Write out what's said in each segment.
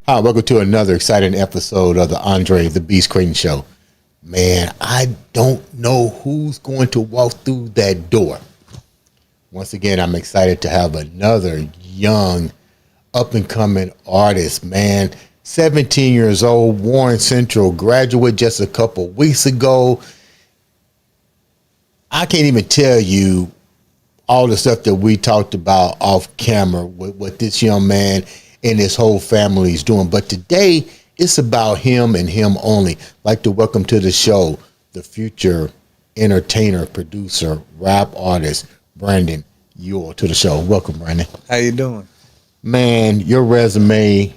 Hi, welcome to another exciting episode of the Andre The Beast Crayton Show. Man, I don't know who's going to walk through that door. Once again, I'm excited to have another young, up-and-coming artist, man. 17 years old, Warren Central graduate just a couple weeks ago. I can't even tell you all the stuff that we talked about off camera with what this young man and his whole family is doing. But today, it's about him and him only. I'd like to welcome to the show the future entertainer, producer, rap artist, Brandon Ewell, to the show. Welcome, Brandon. How you doing? Man, your resume,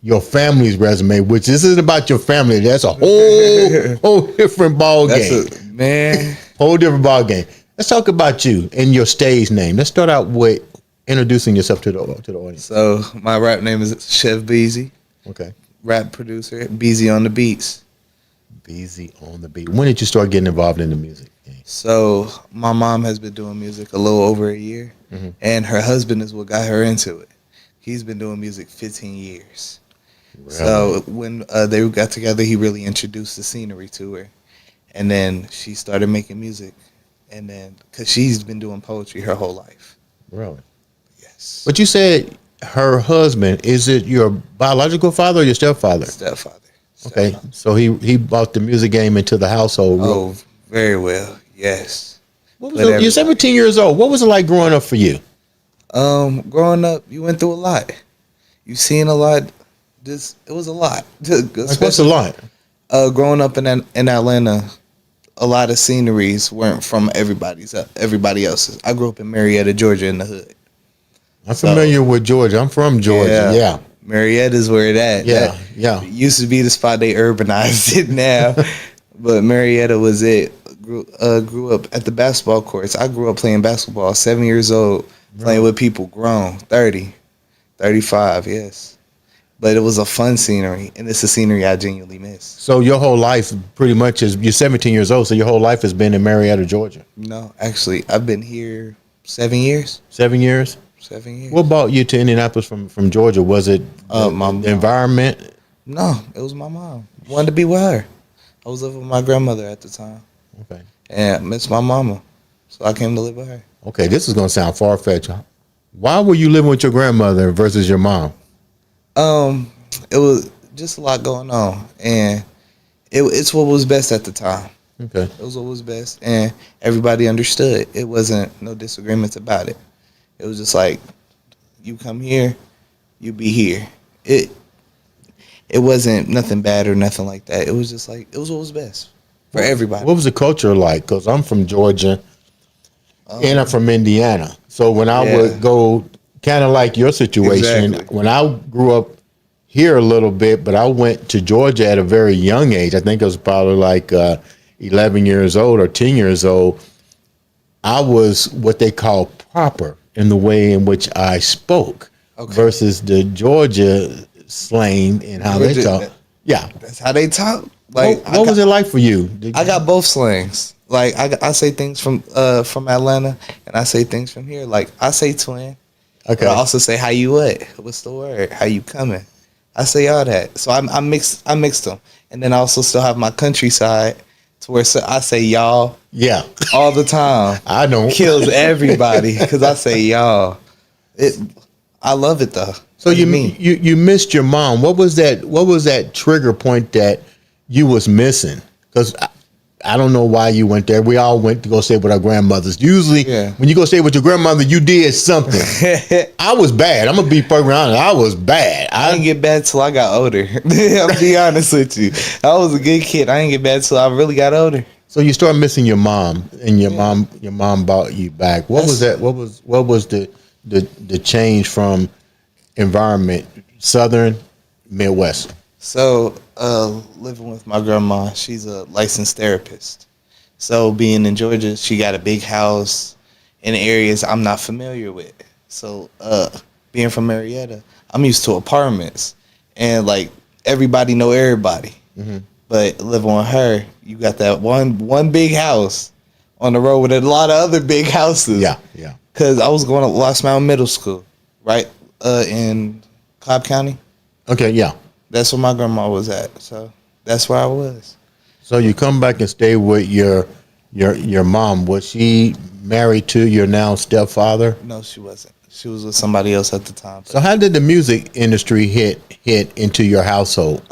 your family's resume, which this isn't about your family. That's a whole different ball game. Man. Whole different ball game. Let's talk about you and your stage name. Let's start out with introducing yourself to the audience. So my rap name is ChefBeezy. Okay. Rap producer, Beezy on the beats. Beezy on the beat. When did you start getting involved in the music game? So my mom has been doing music a little over a year, and her husband is what got her into it. He's been doing music 15 years. Really? So when they got together, he really introduced the scenery to her, and then she started making music, and then because she's been doing poetry her whole life. Really? Yes. But you said her husband, is it your biological father or your stepfather? Stepfather. Okay, so he brought the music game into the household. Oh, very well. Yes. You're 17 years old. What was it like growing up for you? Growing up, you went through a lot. You seen a lot. It was a lot. Like what's a lot? Growing up in Atlanta, a lot of sceneries weren't from everybody else's. I grew up in Marietta, Georgia, in the hood. I'm familiar with Georgia. I'm from Georgia. Yeah. Marietta's where it at. Yeah. It used to be the spot they urbanized it now, but Marietta was it. Grew up at the basketball courts. I grew up playing basketball, 7 years old, playing with people grown, 30, 35, yes. But it was a fun scenery, and it's a scenery I genuinely miss. So your whole life pretty much is, you're 17 years old, so your whole life has been in Marietta, Georgia? No, actually, I've been here 7 years. 7 years? 7 years. What brought you to Indianapolis from Georgia? Was it the environment? No, it was my mom. Wanted to be with her. I was living with my grandmother at the time. Okay. And I missed my mama, so I came to live with her. Okay, this is going to sound far-fetched. Why were you living with your grandmother versus your mom? It was just a lot going on, and it's what was best at the time. Okay. It was what was best, and everybody understood. It wasn't no disagreements about it. It was just like, you come here, you be here. It wasn't nothing bad or nothing like that. It was just like, it was what was best for everybody. What was the culture like? Because I'm from Georgia, and I'm from Indiana. So when I would go, kind of like your situation, when I grew up here a little bit, but I went to Georgia at a very young age. I think I was probably like 11 years old or 10 years old. I was what they call proper in the way in which I spoke versus the Georgia slang and how they talk. Yeah. That's how they talk. Like, what was it like for you? I got both slangs. Like, I say things from Atlanta, and I say things from here. Like, I say twin. Okay. But I also say, how you what? What's the word? How you coming? I say all that. So I mixed them. And then I also still have my countryside to where I say y'all. Yeah. All the time. I don't. Kills everybody because I say y'all. I love it though. So you missed your mom. What was that trigger point that you was missing? Because I don't know why you went there. We all went to go stay with our grandmothers. Usually, when you go stay with your grandmother, you did something. I was bad. I'm gonna be perfectly honest. I was bad. I didn't get bad till I got older. I'll be honest with you. I was a good kid. I didn't get bad till I really got older. So you start missing your mom, and your mom brought you back. What was that? What was the change from environment, Southern, Midwest? So, living with my grandma, she's a licensed therapist. So, being in Georgia, she got a big house in areas I'm not familiar with. So, being from Marietta, I'm used to apartments and like everybody know everybody. Mm-hmm. But living with her, you got that one big house on the road with a lot of other big houses. Yeah, yeah. Because I was going to Lost Mountain Middle School, right, in Cobb County. Okay, yeah. That's where my grandma was at. So that's where I was. So you come back and stay with your mom. Was she married to your now stepfather? No, she wasn't. She was with somebody else at the time. So how did the music industry hit into your household?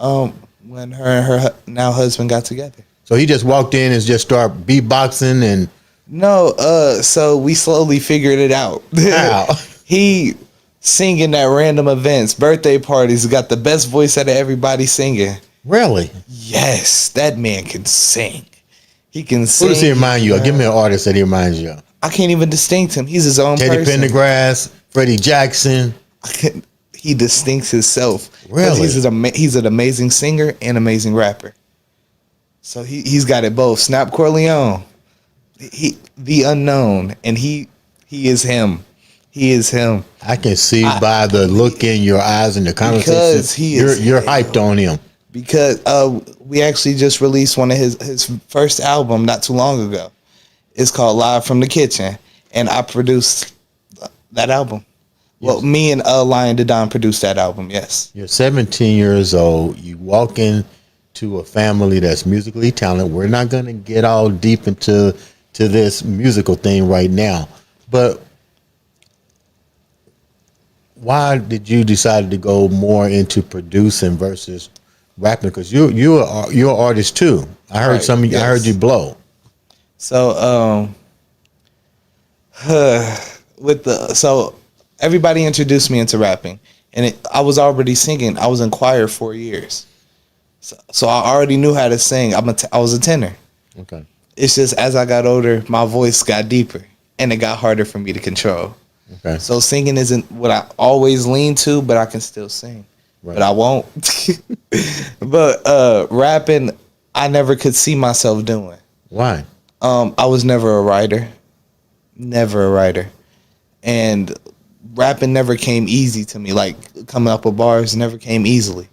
When her and her now husband got together. So he just walked in and just started beatboxing and... No, so we slowly figured it out. Wow. He singing at random events, birthday parties, got the best voice out of everybody singing. Really? Yes, that man can sing. He can sing. Who does he remind you of? Give me an artist that he reminds you of. I can't even distinct him. He's his own Teddy person. Pendergrass, Freddie Jackson. He distincts himself. Really? He's an amazing singer and amazing rapper. So he's got it both. Snap Corleone, the unknown, and he is him. He is him. I can see by the look in your eyes and the conversation. You're hyped on him. Because we actually just released one of his first album not too long ago. It's called Live from the Kitchen, and I produced that album. Yes. Well, me and Lion the Don produced that album, yes. You're 17 years old. You walk into a family that's musically talented. We're not going to get all deep into this musical thing right now. But why did you decide to go more into producing versus rapping? Because you're an artist too. I heard Yes. I heard you blow. So so everybody introduced me into rapping, and I was already singing. I was in choir 4 years, so I already knew how to sing. I was a tenor. Okay. It's just as I got older, my voice got deeper, and it got harder for me to control. Okay. So singing isn't what I always lean to, but I can still sing. Right. But I won't. But rapping, I never could see myself doing. Why? I was never a writer. Never a writer. And rapping never came easy to me. Like coming up with bars never came easily.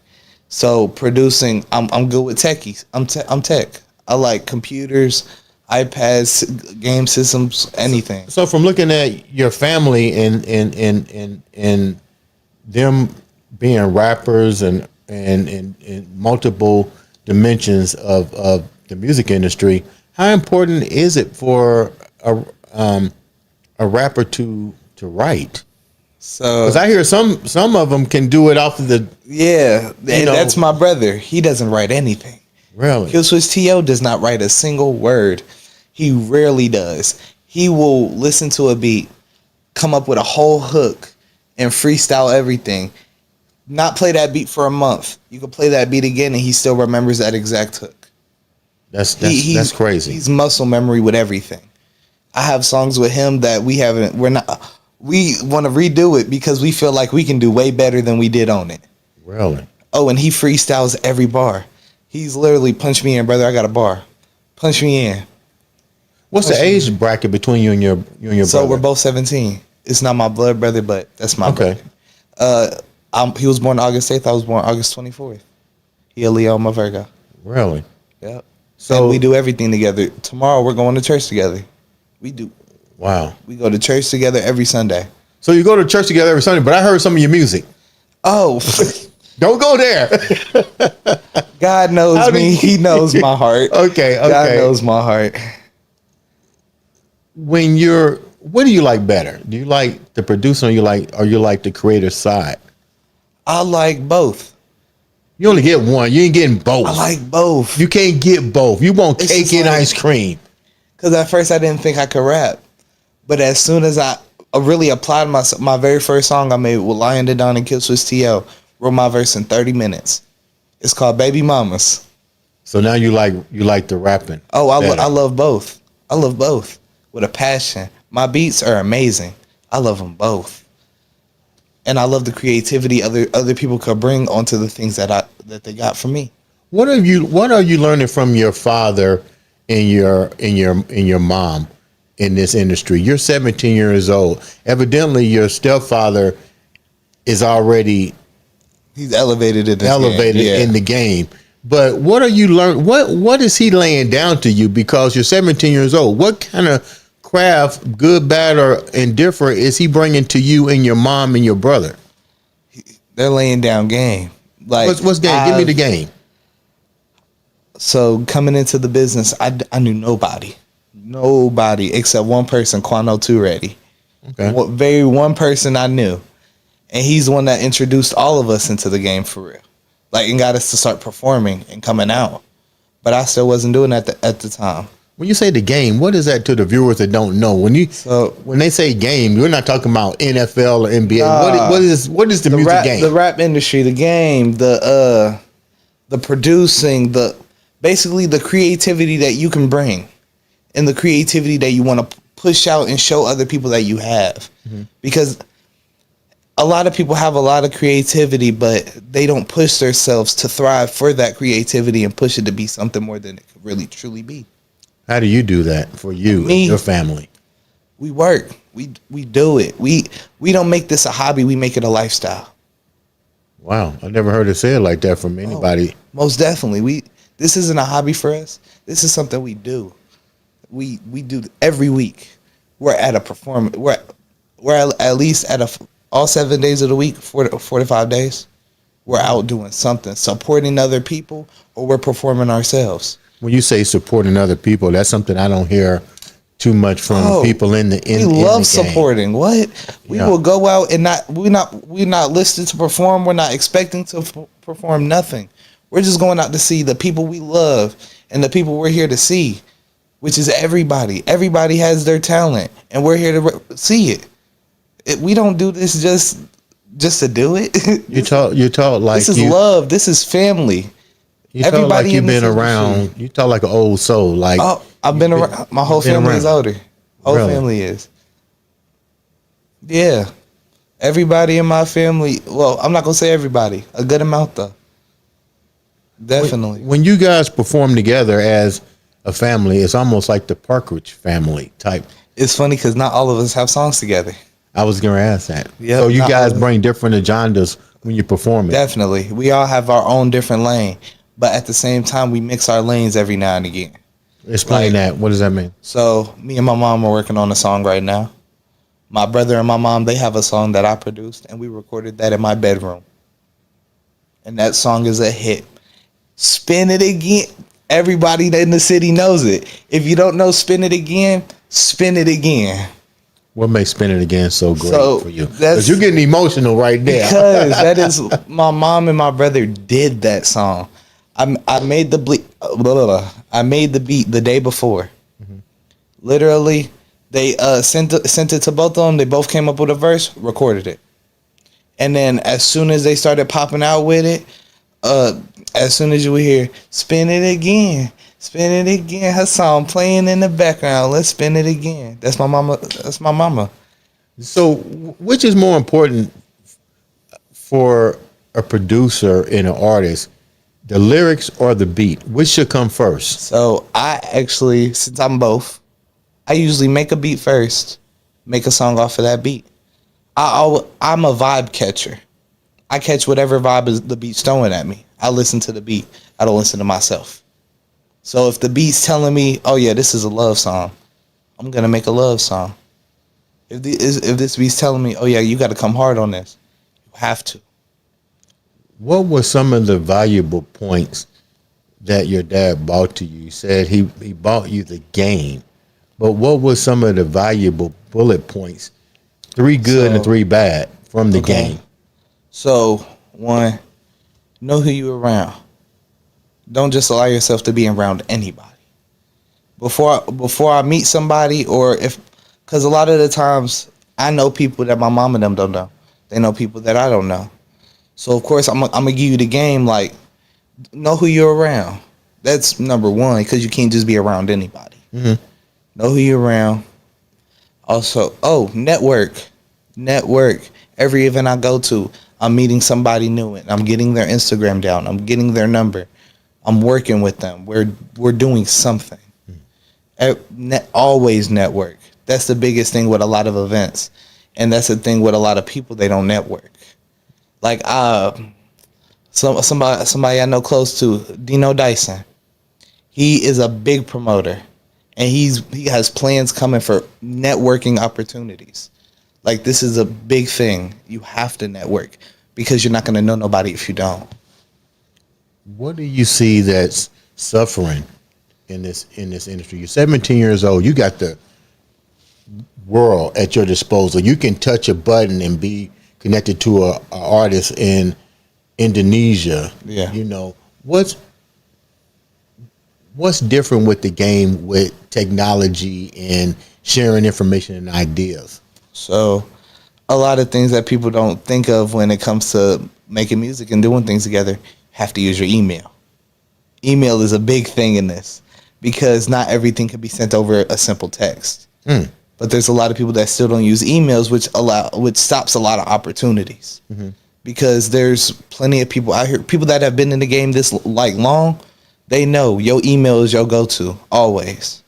So producing, I'm good with techies. I'm tech. I like computers, iPads, game systems, anything. So from looking at your family and them being rappers and multiple dimensions of the music industry, how important is it for a rapper to write? So, because I hear some of them can do it off of the that's my brother. He doesn't write anything. Really? Killswitch T.O. does not write a single word. He rarely does. He will listen to a beat, come up with a whole hook, and freestyle everything. Not play that beat for a month. You can play that beat again, and he still remembers that exact hook. That's crazy. He's muscle memory with everything. I have songs with him that we want to redo it because we feel like we can do way better than we did on it. Really? Oh, and he freestyles every bar. He's literally punch me in, brother. I got a bar. Punch me in. What's the age bracket between you and your brother? So we're both 17. It's not my blood brother, but that's my brother. He was born August 8th. I was born August 24th. He a Leo, I'm a Virgo. Really? Yep. So and we do everything together. Tomorrow we're going to church together. We do. Wow. We go to church together every Sunday. So you go to church together every Sunday, but I heard some of your music. Oh. Don't go there. God knows me. He knows my heart. Okay. God knows my heart. What do you like better? Do you like the producer or you like the creator side? I like both. You only get one. You ain't getting both. I like both. You can't get both. You want cake and ice cream. Because at first I didn't think I could rap. But as soon as I really applied my very first song I made with Lion the Don and Killswitch T.O., wrote my verse in 30 minutes. It's called Baby Mamas. So now you like the rapping. Oh, I love both. I love both with a passion. My beats are amazing. I love them both. And I love the creativity other people could bring onto the things that they got from me. What are you learning from your father and your mom in this industry? You're 17 years old. Evidently your stepfather is already He's elevated in in the game. But what are you learning? What is he laying down to you? Because you're 17 years old. What kind of craft, good, bad, or indifferent, is he bringing to you and your mom and your brother? They're laying down game. Like what's game? Give me the game. So coming into the business, I knew nobody except one person, Quano Too Ready. Okay. One person I knew, and he's the one that introduced all of us into the game for real. Like, and got us to start performing and coming out. But I still wasn't doing that at the time. When you say the game, what is that to the viewers that don't know? When they say game, you're not talking about NFL or NBA. What is the music game? The rap industry, the game, the producing, basically the creativity that you can bring, and the creativity that you want to push out and show other people that you have. Mm-hmm. Because a lot of people have a lot of creativity, but they don't push themselves to thrive for that creativity and push it to be something more than it could really truly be. How do you do that for you and your family? We work. We do it. We don't make this a hobby. We make it a lifestyle. Wow, I never heard it said like that from anybody. Most definitely. This isn't a hobby for us. This is something we do. We do every week. We're at a performance. We're at least at all 7 days of the week, 4 to 5 days. We're out doing something, supporting other people, or we're performing ourselves. When you say supporting other people, that's something I don't hear too much from people in the game. We love supporting. What? We will go out and we're not listed to perform. We're not expecting to perform nothing. We're just going out to see the people we love and the people we're here to see, which is everybody. Everybody has their talent, and we're here to see it. We don't do this just to do it. You talk like this is love. This is family. You talk like you've been around. You talk like an old soul. Like, I've been around. My whole family is older. Whole family is. Yeah, everybody in my family. Well, I'm not gonna say everybody. A good amount though. Definitely. When you guys perform together as a family, it's almost like the Partridge Family type. It's funny because not all of us have songs together. I was gonna ask that. Yeah. So you guys bring different agendas when you perform it. Definitely, we all have our own different lane, but at the same time, we mix our lanes every now and again. Explain that. What does that mean? So me and my mom are working on a song right now. My brother and my mom, they have a song that I produced, and we recorded that in my bedroom. And that song is a hit. Spin It Again. Everybody in the city knows it. If you don't know Spin It Again, Spin It Again. What makes Spin It Again so great for you? Because you're getting emotional right there. Because that is, my mom and my brother did that song. I made the beat the day before. Mm-hmm. Literally, they sent it to both of them. They both came up with a verse, recorded it, and then as soon as they started popping out with it, as soon as you would hear "Spin It Again," "Spin It Again," her song playing in the background. Let's spin it again. That's my mama. That's my mama. So, which is more important for a producer and an artist? The lyrics or the beat? Which should come first? So I actually, since I'm both, I usually make a beat first, make a song off of that beat. I'm a vibe catcher. I catch whatever vibe is the beat's throwing at me. I listen to the beat. I don't listen to myself. So if the beat's telling me, oh yeah, this is a love song, I'm going to make a love song. If this beat's telling me, oh yeah, you got to come hard on this, you have to. What were some of the valuable points that your dad bought to you? You said he bought you the game, but what were some of the valuable bullet points? 3 good and 3 bad from the game. So, 1, know who you're around. Don't just allow yourself to be around anybody. Before I meet somebody, or because a lot of the times I know people that my mom and them don't know. They know people that I don't know. So, of course, I'm going to give you the game, like, know who you're around. That's number 1, because you can't just be around anybody. Mm-hmm. Know who you're around. Also, network. Every event I go to, I'm meeting somebody new, and I'm getting their Instagram down. I'm getting their number. I'm working with them. We're doing something. Mm-hmm. Always network. That's the biggest thing with a lot of events. And that's the thing with a lot of people, they don't network. Like somebody I know close to, Dino Dyson. He is a big promoter, and he has plans coming for networking opportunities. Like, this is a big thing. You have to network because you're not going to know nobody if you don't. What do you see that's suffering in this industry? You're 17 years old. You got the world at your disposal. You can touch a button and be connected to a artist in Indonesia. Yeah. You know, what's different with the game with technology and sharing information and ideas? So, a lot of things that people don't think of when it comes to making music and doing things together, have to use your email. Email is a big thing in this because not everything can be sent over a simple text. But there's a lot of people that still don't use emails, which stops a lot of opportunities. Because there's plenty of people out here, people that have been in the game this long, they know your email is your go-to always,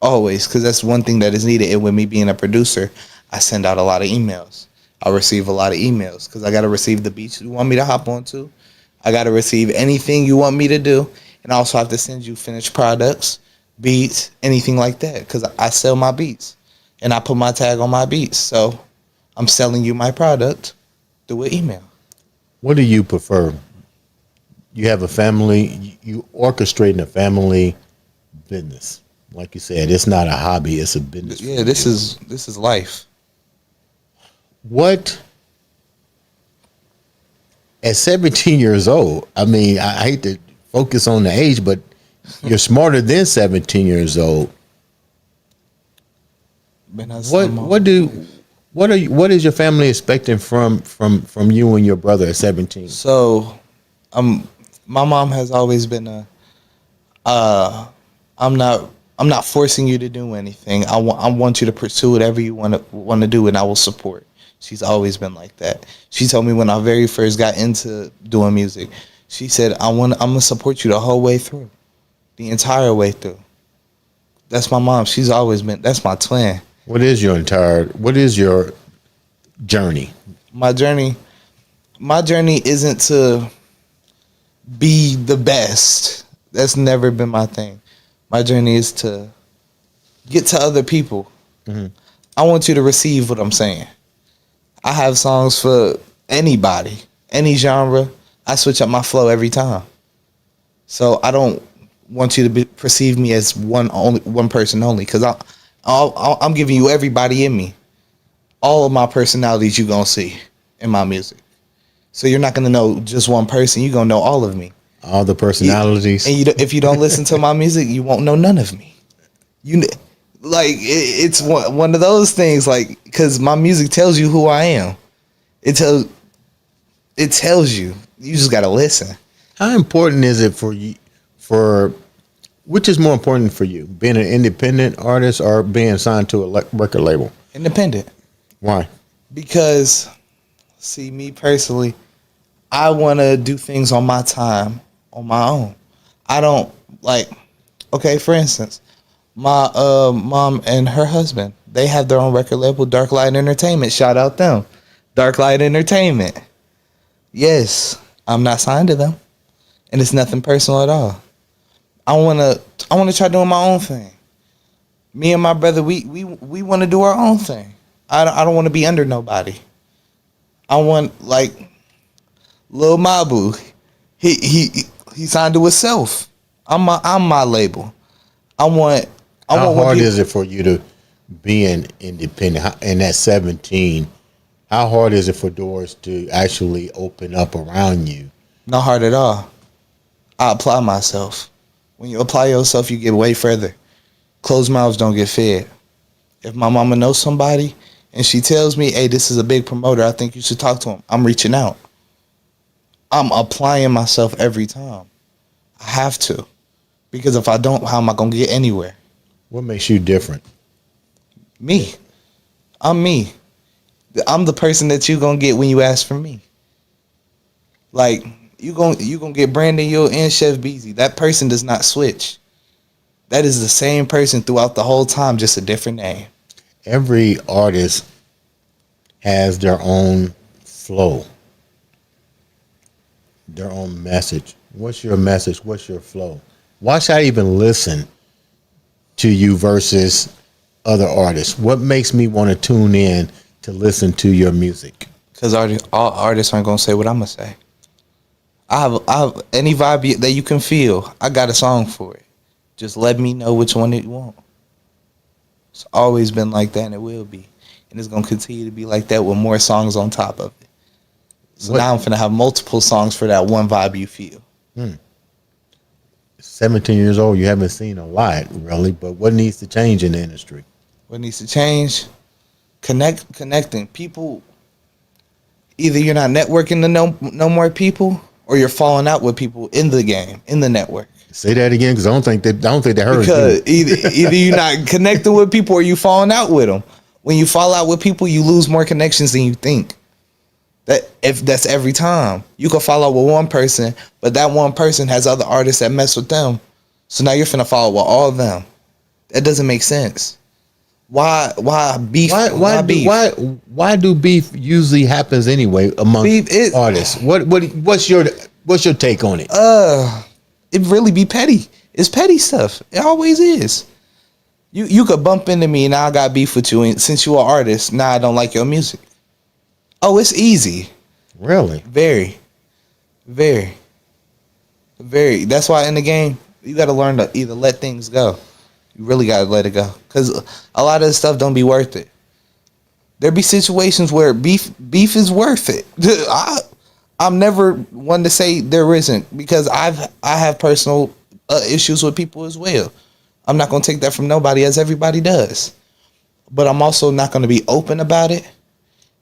because that's one thing that is needed. And with me being a producer, I send out a lot of emails. I receive a lot of emails because I got to receive the beats you want me to hop onto. I got to receive anything you want me to do, and I also have to send you finished products, beats, anything like that, because I sell my beats and I put my tag on my beats. So I'm selling you my product through an email. What do you prefer? You have a family, you orchestrating a family business. Like you said, it's not a hobby, it's a business. Yeah, this is life. What, at 17 years old, I mean, I hate to focus on the age, but you're smarter than 17 years old. What is your family expecting from you and your brother at 17? So, my mom has always been I'm not forcing you to do anything. I want you to pursue whatever you want to do, and I will support. She's always been like that. She told me when I very first got into doing music, she said, I'm gonna support you the whole way through, the entire way through. That's my mom. She's always been. That's my twin. What is your journey? My journey isn't to be the best. That's never been my thing. My journey is to get to other people. I want you to receive what I'm saying. I have songs for anybody, any genre. I switch up my flow every time. So I don't want you to perceive me as one person only, because I'm giving you everybody in me. All of my personalities you gonna see in my music. So you're not gonna know just one person. You're gonna know all of me. All the personalities. And if you don't listen to my music, you won't know none of me. It's one of those things, like, because my music tells you who I am. It tells you. You just gotta listen. How important is it for you? Which is more important for you, being an independent artist or being signed to a record label? Independent. Why? Because, see, me personally, I want to do things on my time, on my own. I don't okay, for instance, my mom and her husband, they have their own record label, Dark Light Entertainment. Shout out them. Dark Light Entertainment. Yes, I'm not signed to them, and it's nothing personal at all. I wanna try doing my own thing. Me and my brother, we want to do our own thing. I don't want to be under nobody. I want, like, Lil Mabu. He signed to himself. I'm my label. How hard is it for you to be an independent? And at 17, how hard is it for doors to actually open up around you? Not hard at all. I apply myself. When you apply yourself, you get way further. Closed mouths don't get fed. If my mama knows somebody and she tells me, hey, this is a big promoter, I think you should talk to him, I'm reaching out. I'm applying myself every time. I have to. Because if I don't, how am I going to get anywhere? What makes you different? Me. I'm me. I'm the person that you going to get when you ask for me. Like, you gonna get Brandon Yule and ChefBeezy. That person does not switch. That is the same person throughout the whole time, just a different name. Every artist has their own flow. their own message. What's your message? What's your flow? Why should I even listen to you versus other artists? What makes me want to tune in to listen to your music? Because all artists aren't gonna say what I'm gonna say. I have any vibe that you can feel. I got a song for it. Just let me know which one you want. It's always been like that, and it will be, and it's gonna continue to be like that with more songs on top of it. So now I'm finna have multiple songs for that one vibe you feel. 17 years old, you haven't seen a lot, really, but what needs to change in the industry? What needs to change? Connecting people. Either you're not networking to no more people, or you're falling out with people in the game, in the network. Say that again, because I don't think they heard Because you. either you're not connecting with people or you falling out with them. When you fall out with people, you lose more connections than you think. That's every time. You can fall out with one person, but that one person has other artists that mess with them. So now you're finna follow with all of them. That doesn't make sense. Why beef? Why do beef usually happens anyway among artists? What's your take on it? It really be petty. It's petty stuff. It always is. You could bump into me and I got beef with you, and since you're an artist, now I don't like your music. Oh, it's easy. Really? Very, very, very. That's why in the game you got to learn to either let things go. You really got to let it go, because a lot of this stuff don't be worth it. There be situations where beef is worth it. I'm never one to say there isn't, because I have personal issues with people as well. I'm not gonna take that from nobody, as everybody does. But I'm also not gonna be open about it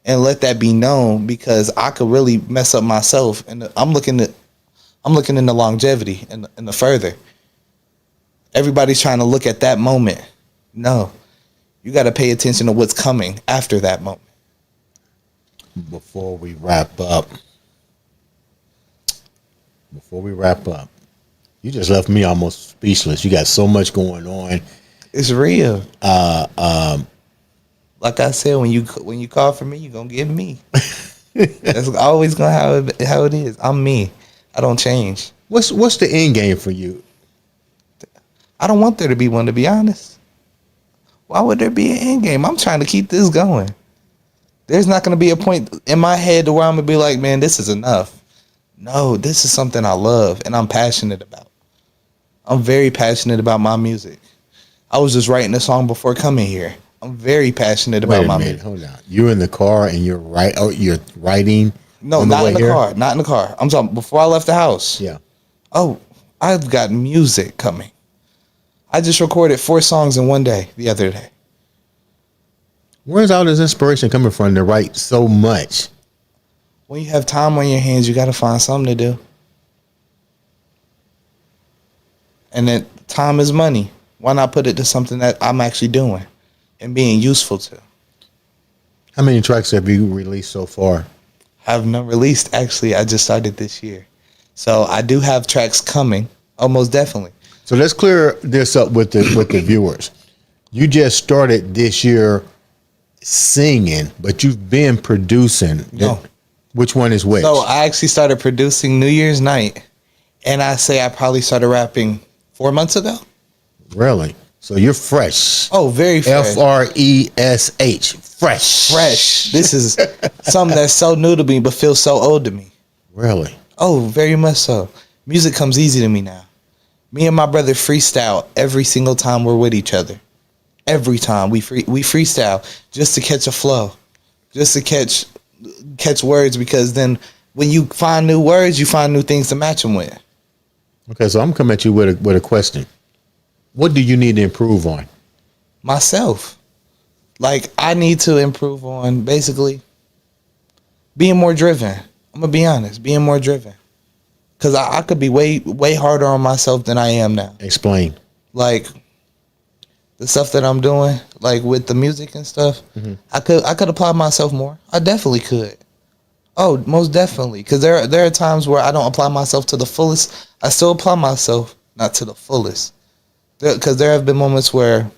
and let that be known, because I could really mess up myself. And I'm looking in the longevity and the further. Everybody's trying to look at that moment. No, you got to pay attention to what's coming after that moment. Before we wrap up, you just left me almost speechless. You got so much going on. It's real. Like I said, when you call for me, you're gonna get me. That's always gonna how it is. I'm me. I don't change. What's the end game for you? I don't want there to be one, to be honest. Why would there be an end game? I'm trying to keep this going. There's not gonna be a point in my head to where I'm gonna be like, man, this is enough. No, this is something I love and I'm passionate about. I'm very passionate about my music. I was just writing a song before coming here. I'm very passionate about my music. Hold on. You're in the car and you're writing. No, not in the car. Not in the car. I'm talking before I left the house. Yeah. Oh, I've got music coming. I just recorded 4 songs in one day the other day. Where's all this inspiration coming from to write so much? When you have time on your hands, you got to find something to do. And then time is money. Why not put it to something that I'm actually doing and being useful to? How many tracks have you released so far? I have none released. Actually, I just started this year. So I do have tracks coming. Oh, most definitely. So let's clear this up with the viewers. You just started this year singing, but you've been producing. No. Which one is which? So I actually started producing New Year's night, and I say I probably started rapping 4 months ago. Really? So you're fresh. Oh, very fresh. FRESH. Fresh. Fresh. This is something that's so new to me, but feels so old to me. Really? Oh, very much so. Music comes easy to me now. Me and my brother freestyle every single time we're with each other. Every time we freestyle just to catch a flow, just to catch words, because then when you find new words, you find new things to match them with. Okay, so I'm coming at you with a question. What do you need to improve on? Myself. Like, I need to improve on basically being more driven. I'm gonna be honest, being more driven. Cause I could be way harder on myself than I am now. Explain. Like the stuff that I'm doing, like with the music and stuff, I could apply myself more. I definitely could. Oh, most definitely. Cause there are times where I don't apply myself to the fullest. I still apply myself, not to the fullest. Cause there have been moments where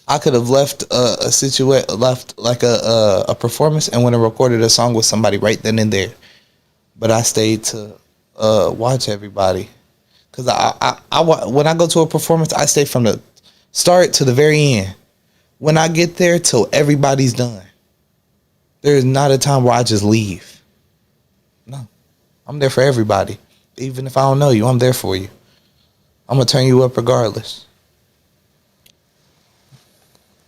I could have left a performance and went and recorded a song with somebody right then and there. but I stayed to watch everybody. Cause when I go to a performance, I stay from the start to the very end. When I get there till everybody's done, there's not a time where I just leave. No, I'm there for everybody. Even if I don't know you, I'm there for you. I'm gonna turn you up regardless.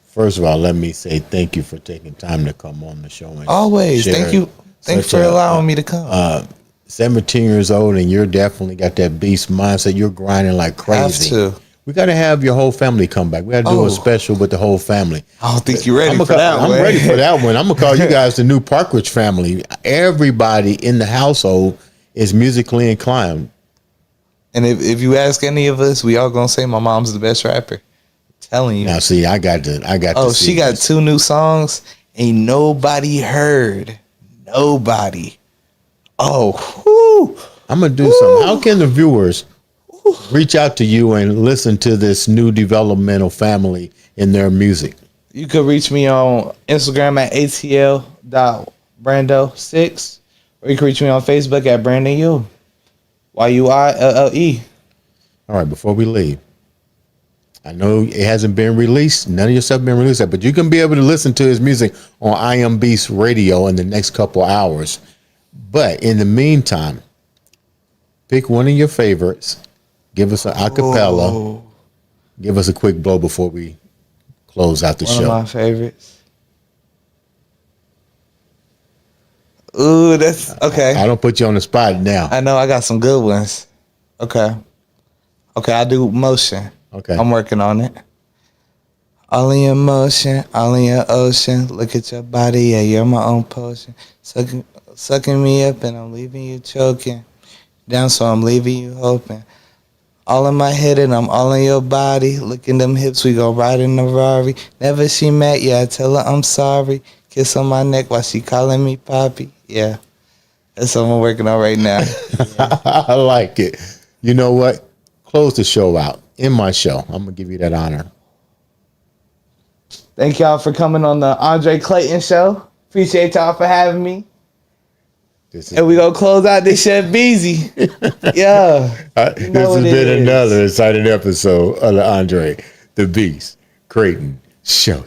First of all, let me say thank you for taking time to come on the show. And always, thank you. Thanks for allowing me to come. 17 years old, and you're definitely got that beast mindset. You're grinding like crazy. Have to. We got to have your whole family come back. We got to do a special with the whole family. I don't think you're ready for that one. I'm ready for that one. I'm going to call you guys the new Parkridge family. Everybody in the household is musically inclined. And if you ask any of us, we all going to say my mom's the best rapper. Telling you. Now, see, I got to see she got this. 2 new songs. Ain't nobody heard. Nobody. Oh, whoo. I'm going to do something. How can the viewers reach out to you and listen to this new developmental family in their music? You could reach me on Instagram at atl.brando6, or you can reach me on Facebook at Brandon U. YUILLE. All right, before we leave, I know it hasn't been released. None of your stuff been released yet, but you can be able to listen to his music on iambeast Radio in the next couple hours. But in the meantime, pick one of your favorites. Give us an acapella. Oh. Give us a quick blow before we close out the show. One of my favorites. Ooh, that's okay. I don't put you on the spot now. I know I got some good ones. Okay, I do Motion. Okay. I'm working on it. All in your motion, all in your ocean. Look at your body, yeah, you're my own potion. Sucking me up and I'm leaving you choking. Down, so I'm leaving you hoping. All in my head and I'm all in your body. Look in them hips, we go ride in the Rari. Never she met, yeah, I tell her I'm sorry. Kiss on my neck while she calling me Poppy. Yeah, that's what I'm working on right now. Yeah. I like it. You know what? Close the show out. In my show, I'm going to give you that honor. Thank y'all for coming on the Andre Clayton Show. Appreciate y'all for having me. And we gonna close out this ChefBeezy. Yeah. This has been another exciting episode of the Andre The Beast Crayton Show.